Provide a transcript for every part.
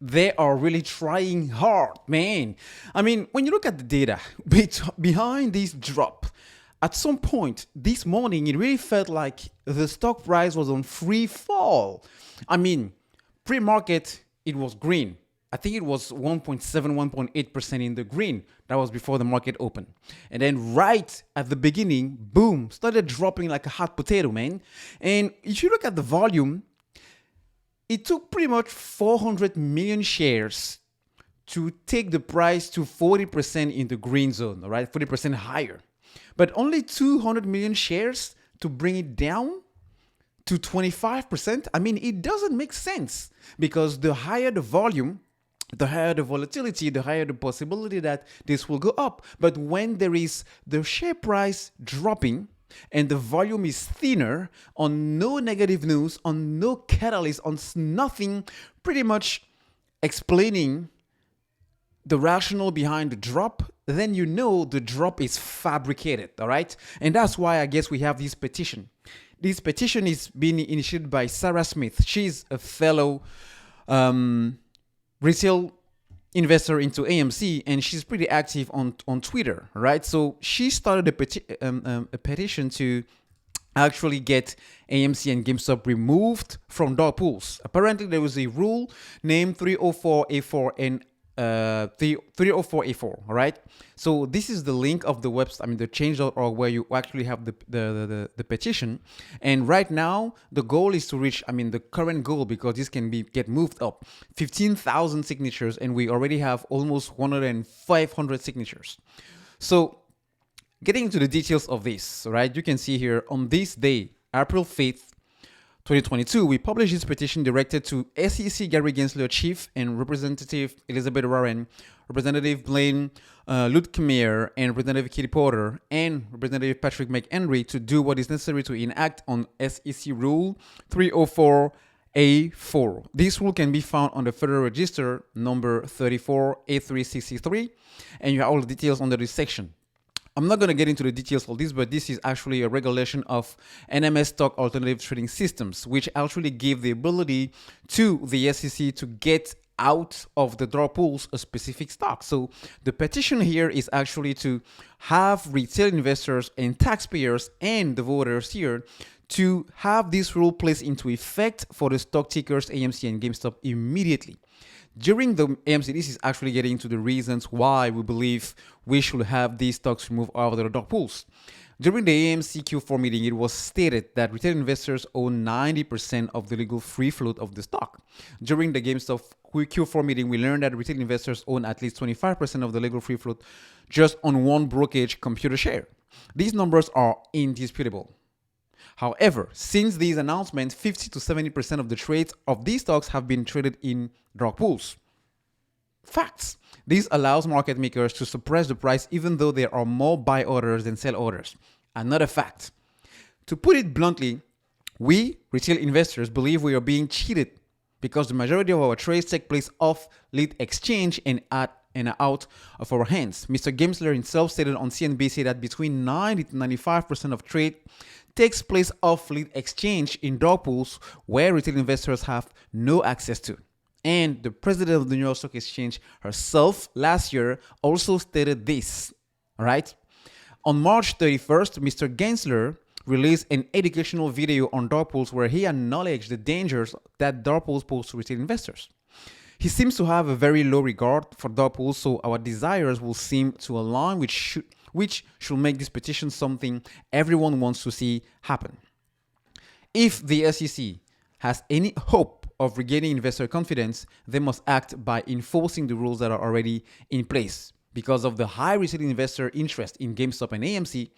they are really trying hard, man. I mean, when you look at the data behind this drop, at some point this morning, it really felt like the stock price was on free fall. I mean, pre-market, it was green. I think it was 1.7, 1.8% in the green. That was before the market opened. And then right at the beginning, boom, started dropping like a hot potato, man. And if you look at the volume, it took pretty much 400 million shares to take the price to 40% in the green zone, all right? 40% higher. But only 200 million shares to bring it down to 25%. I mean, it doesn't make sense because the higher the volume, the higher the volatility, the higher the possibility that this will go up. But when there is the share price dropping and the volume is thinner, on no negative news, on no catalyst, on nothing pretty much explaining the rationale behind the drop, then you know the drop is fabricated, all right? And that's why I guess we have this petition. This petition is being initiated by Sarah Smith. She's a fellow retail investor into AMC, and she's pretty active on Twitter, right? So she started a petition to actually get AMC and GameStop removed from dark pools. Apparently, there was a rule named 304A4 and 304A4, all right? So this is the link of the website, I mean the change.org, where you actually have the petition. And right now, the goal is to reach, I mean the current goal, because this can get moved up, 15,000 signatures, and we already have almost 500 signatures. So getting into the details of this, right? You can see here on this day, April 5th, 2022, we published this petition directed to SEC Gary Gensler, Chief, and Representative Elizabeth Warren, Representative Blaine Lutkemeier, and Representative Katie Porter, and Representative Patrick McHenry to do what is necessary to enact on SEC Rule 304A4. This rule can be found on the Federal Register number 34A363, and you have all the details under this section. I'm not going to get into the details of this, but this is actually a regulation of NMS stock alternative trading systems, which actually give the ability to the SEC to get out of the dark pools a specific stock. So the petition here is actually to have retail investors and taxpayers and the voters here to have this rule placed into effect for the stock tickers AMC and GameStop immediately. During the AMC, this is actually getting into the reasons why we believe we should have these stocks removed out of the dark pools. During the AMC Q4 meeting, it was stated that retail investors own 90% of the legal free float of the stock. During the GameStop Q4 meeting, we learned that retail investors own at least 25% of the legal free float just on one brokerage computer share. These numbers are indisputable. However, since these announcements, 50 to 70% of the trades of these stocks have been traded in dark pools. Facts. This allows market makers to suppress the price even though there are more buy orders than sell orders. Another fact. To put it bluntly, we, retail investors, believe we are being cheated because the majority of our trades take place off lead exchange and out of our hands. Mr. Gensler himself stated on CNBC that between 90 to 95% of trade takes place off lead exchange in dark pools where retail investors have no access to. And the president of the New York Stock Exchange herself last year also stated this, all right? On March 31st, Mr. Gensler released an educational video on dark pools where he acknowledged the dangers that dark pools pose to retail investors. He seems to have a very low regard for dark pools, so our desires will seem to align, which should make this petition something everyone wants to see happen. If the SEC has any hope of regaining investor confidence, they must act by enforcing the rules that are already in place. Because of the high retail investor interest in GameStop and AMC,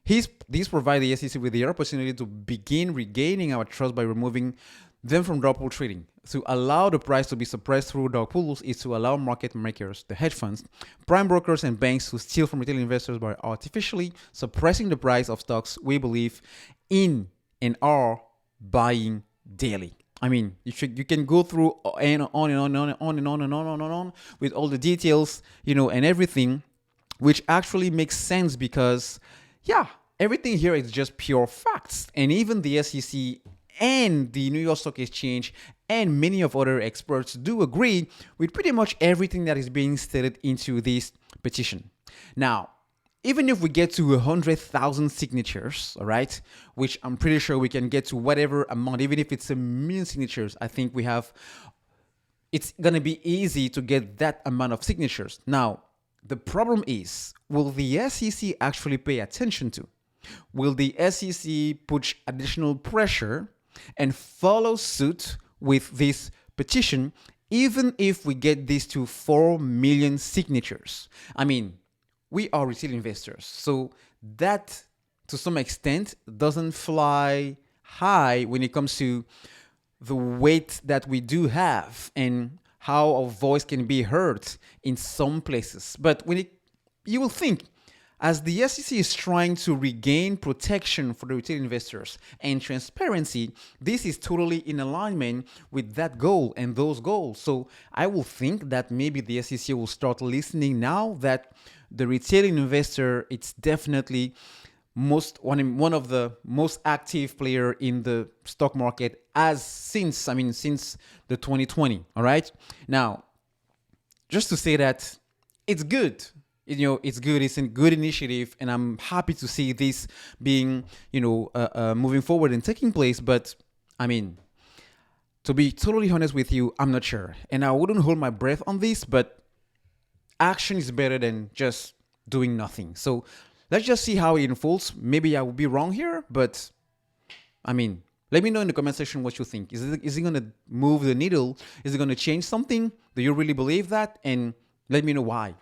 these provide the SEC with the opportunity to begin regaining our trust by removing them from dark pool trading. To allow the price to be suppressed through dark pools is to allow market makers, the hedge funds, prime brokers, and banks to steal from retail investors by artificially suppressing the price of stocks we believe in and are buying daily. I mean, you can go through and on and on and on and on and on and on with all the details, and everything, which actually makes sense because, everything here is just pure facts. And even the SEC and the New York Stock Exchange And many of other experts do agree with pretty much everything that is being stated into this petition. Now, even if we get to 100,000 signatures, all right, which I'm pretty sure we can get to whatever amount, even if it's 1,000,000 signatures, I think it's going to be easy to get that amount of signatures. Now, the problem is, will the SEC actually pay attention to? Will the SEC put additional pressure and follow suit with this petition, even if we get this to 4 million signatures? I mean, we are retail investors, so that to some extent doesn't fly high when it comes to the weight that we do have and how our voice can be heard in some places. But you will think, as the SEC is trying to regain protection for the retail investors and transparency, this is totally in alignment with that goal and those goals. So I will think that maybe the SEC will start listening now that the retail investor, it's definitely one of the most active player in the stock market since the 2020. All right. Now, just to say that it's good. It's good. It's a good initiative, and I'm happy to see this being, moving forward and taking place. But I mean, to be totally honest with you, I'm not sure, and I wouldn't hold my breath on this. But action is better than just doing nothing. So let's just see how it unfolds. Maybe I will be wrong here, but I mean, let me know in the comment section what you think. Is it going to move the needle? Is it going to change something? Do you really believe that? And let me know why.